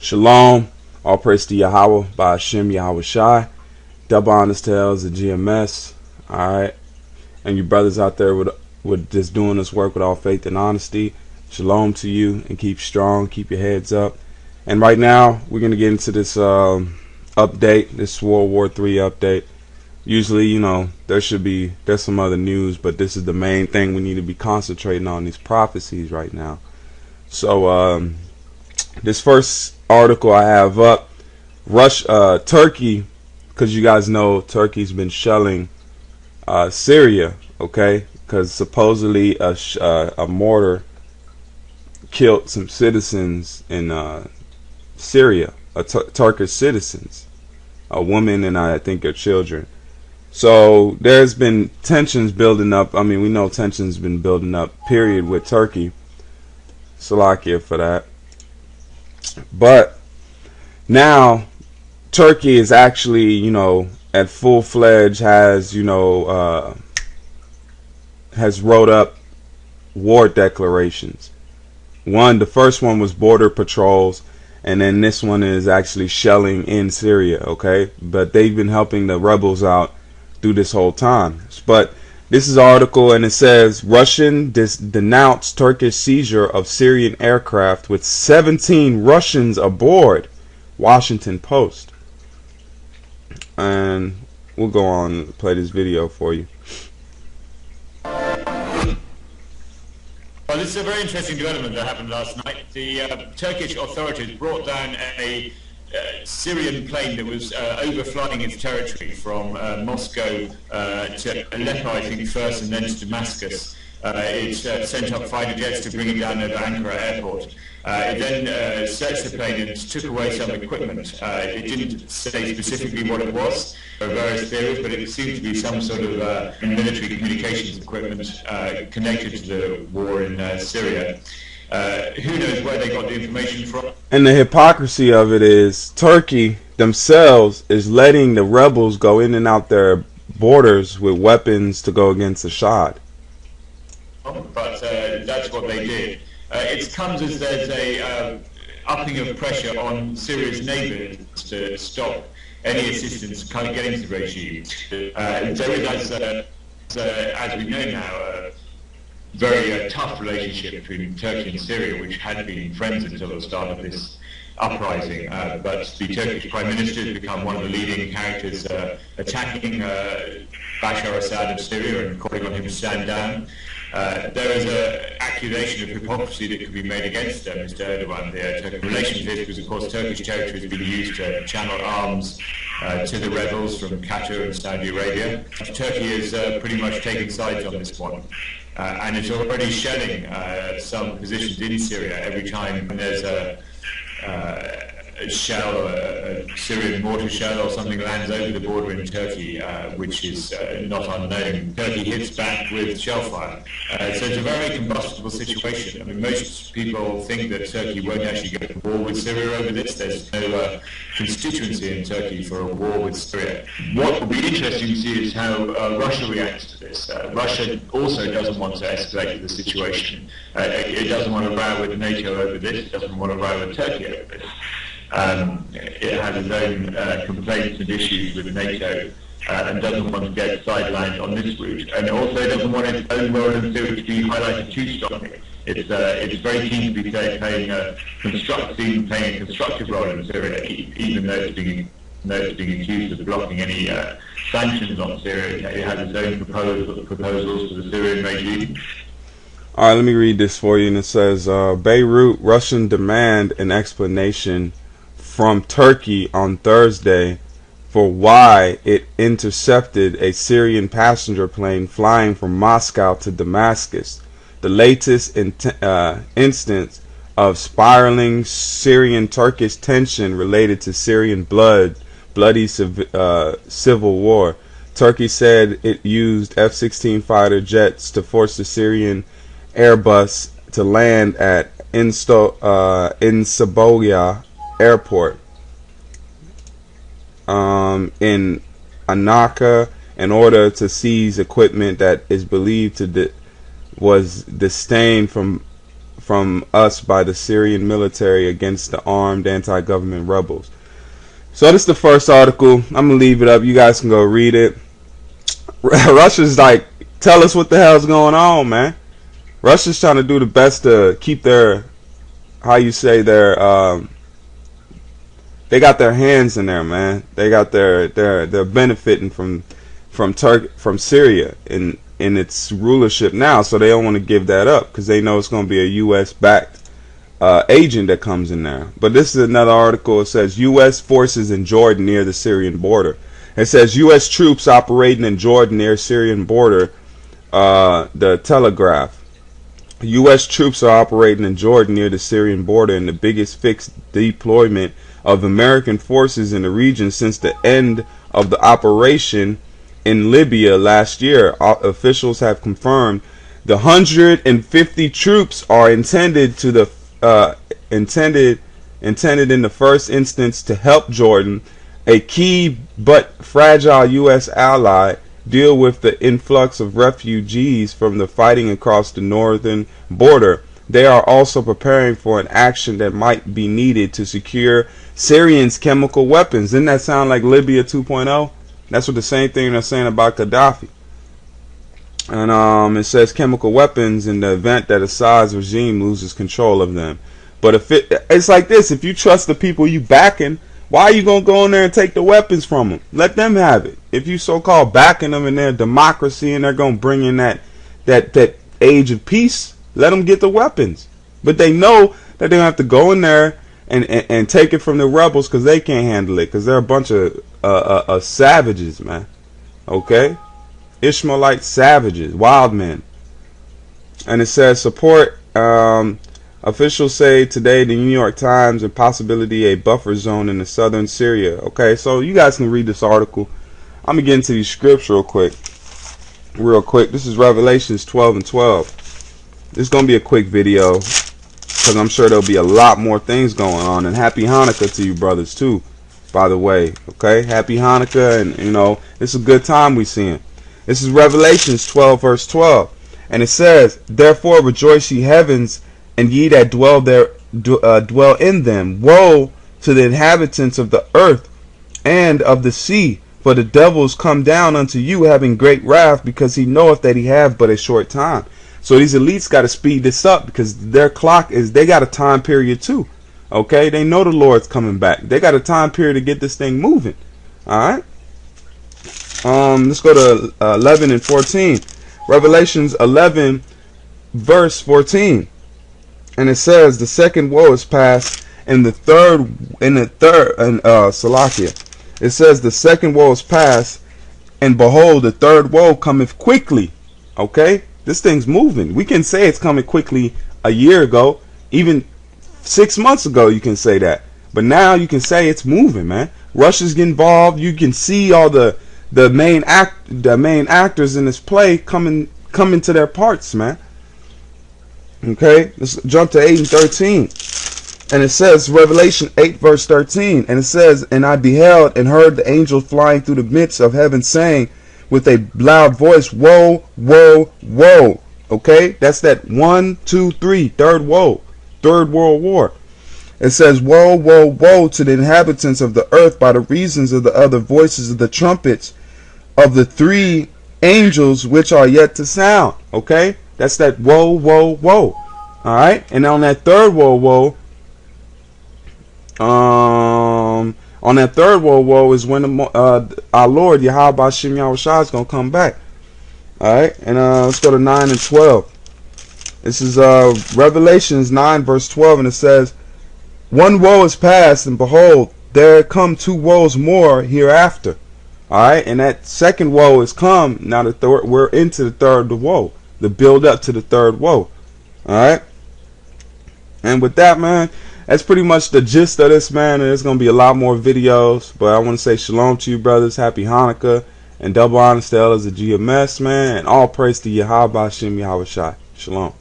Shalom, all praise to Yahweh by Hashem Yahweh Shai. Double honest tales of GMS. Alright. And you brothers out there with just doing this work with all faith and honesty. Shalom to you, and keep strong, keep your heads up. And right now we're gonna get into this update, this World War III update. Usually, you know, there's some other news, but this is the main thing we need to be concentrating on, these prophecies right now. So this first article I have up, Turkey, because you guys know Turkey's been shelling Syria, okay? Because supposedly a mortar killed some citizens in Syria, Turkish citizens, a woman and I think their children. So there's been tensions building up. I mean, we know tensions been building up, period, with Turkey. Salakia for that. But now Turkey is actually, you know, at full-fledged, has wrote up war declarations. The first one was border patrols, and then this one is actually shelling in Syria, okay? But they've been helping the rebels out through this whole time. But this is an article, and it says Russian denounced Turkish seizure of Syrian aircraft with 17 Russians aboard. Washington Post. And we'll go on and play this video for you. Well, this is a very interesting development that happened last night. The Turkish authorities brought down a Syrian plane that was overflying its territory from Moscow to Aleppo, I think, first, and then to Damascus. It sent up fighter jets to bring it down over Ankara airport. It then searched the plane and took away some equipment. It didn't say specifically what it was. There are various theories, but it seemed to be some sort of military communications equipment connected to the war in Syria. Who knows where they got the information from? And the hypocrisy of it is Turkey themselves is letting the rebels go in and out their borders with weapons to go against Assad. But that's what they did. It comes as there's a upping of pressure on Syria's neighbours to stop any assistance kind of getting to the regime. There is, as we know now, a very tough relationship between Turkey and Syria, which had been friends until the start of this uprising. But the Turkish Prime Minister has become one of the leading characters attacking Bashar Assad of Syria and calling on him to stand down. There is an accusation of hypocrisy that could be made against Mr. Erdogan there. In relation to this, because of course Turkish territory has been used to channel arms to the rebels from Qatar and Saudi Arabia. Turkey has pretty much taken sides on this one. And it's already shelling some positions in Syria every time there's a shell, or a Syrian mortar shell or something lands over the border in Turkey, which is not unknown. Turkey hits back with shell fire. So it's a very combustible situation. I mean, most people think that Turkey won't actually go to war with Syria over this. There's no constituency in Turkey for a war with Syria. What will be interesting to see is how Russia reacts to this. Russia also doesn't want to escalate the situation. It doesn't want to row with NATO over this. It doesn't want to row with Turkey over this. It has its own complaints and issues with NATO and doesn't want to get sidelined on this route, and also doesn't want its own role in Syria to be highlighted too strongly. It's very keen to be playing a constructive role in Syria, even though it's being accused of blocking any sanctions on Syria. It has its own proposals for the Syrian regime. All right, let me read this for you, and it says, Beirut, Russian demand an explanation from Turkey on Thursday for why it intercepted a Syrian passenger plane flying from Moscow to Damascus, the latest instance of spiraling Syrian-Turkish tension related to Syrian bloody civil war. Turkey said it used F-16 fighter jets to force the Syrian Airbus to land at Saboya Airport in Anaka in order to seize equipment that is believed to was disdained from from us by the Syrian military against the armed anti-government rebels. So this is the first article. I'm going to leave it up. You guys can go read it. Russia's like, tell us what the hell's going on, man. Russia's trying to do the best to keep their, how you say, their, they got their hands in there, man. They got they're benefiting from Syria in its rulership now, so they don't want to give that up because they know it's going to be a U.S. backed agent that comes in there. But this is another article. It says U.S. forces in Jordan near the Syrian border. It says U.S. troops operating in Jordan near Syrian border. The Telegraph. U.S. troops are operating in Jordan near the Syrian border in the biggest fixed deployment of American forces in the region since the end of the operation in Libya last year. Officials have confirmed the 150 troops are intended in the first instance to help Jordan, a key but fragile U.S. ally, deal with the influx of refugees from the fighting across the northern border. They are also preparing for an action that might be needed to secure Syrians' chemical weapons. Didn't that sound like Libya 2.0? That's what the same thing they're saying about Gaddafi. And it says chemical weapons in the event that Assad's regime loses control of them. But if it's like this, if you trust the people you backing, why are you going to go in there and take the weapons from them? Let them have it. If you so-called backing them in their democracy and they're going to bring in that age of peace, let them get the weapons. But they know that they have to go in there and take it from the rebels because they can't handle it because they're a bunch of savages, man. Okay? Ishmaelite savages, wild men. And it says support. Officials say today, the New York Times, and possibility a buffer zone in the southern Syria. Okay, so you guys can read this article. I'm going to get into these scripts real quick. This is Revelations 12 and 12. This is going to be a quick video because I'm sure there'll be a lot more things going on. And happy Hanukkah to you brothers too, by the way. Okay, happy Hanukkah, and you know, it's a good time we seeing. This is Revelations 12 verse 12. And it says, therefore rejoice ye heavens, and ye that dwell there, dwell in them. Woe to the inhabitants of the earth and of the sea, for the devil is come down unto you, having great wrath, because he knoweth that he have but a short time. So these elites got to speed this up because their clock is, they got a time period too. Okay, they know the Lord's coming back. They got a time period to get this thing moving. All right. Let's go to 11 and 14. Revelations 11 verse 14. And it says, the second woe is past, and Salakia. It says, the second woe is past, and behold, the third woe cometh quickly. Okay? This thing's moving. We can say it's coming quickly a year ago, even 6 months ago you can say that. But now you can say it's moving, man. Russia's getting involved. You can see all the main actors in this play coming to their parts, man. Okay, let's jump to 8 and 13. And it says, Revelation 8 verse 13. And it says, and I beheld and heard the angel flying through the midst of heaven, saying with a loud voice, woe, woe, woe. Okay, that's that 1, 2, 3, third woe, third world war. It says, woe, woe, woe to the inhabitants of the earth by the reasons of the other voices of the trumpets of the 3 angels which are yet to sound. Okay, that's that woe, woe, woe. All right, and on that third woe, woe, on that third woe, woe is when our Lord Yahweh Hashem Yahushua is gonna come back. All right, and let's go to 9 and 12. This is Revelations 9 verse 12, and it says, one woe is past, and behold, there come 2 woes more hereafter. All right, and that second woe is come. Now we're into the third woe, the build up to the third woe. All right, and with that, man, that's pretty much the gist of this, man. And there's gonna be a lot more videos, but I want to say shalom to you, brothers. Happy Hanukkah, and double honor to elders of GMS, man, and all praise to Yahweh Hashem Yahushua. Shalom.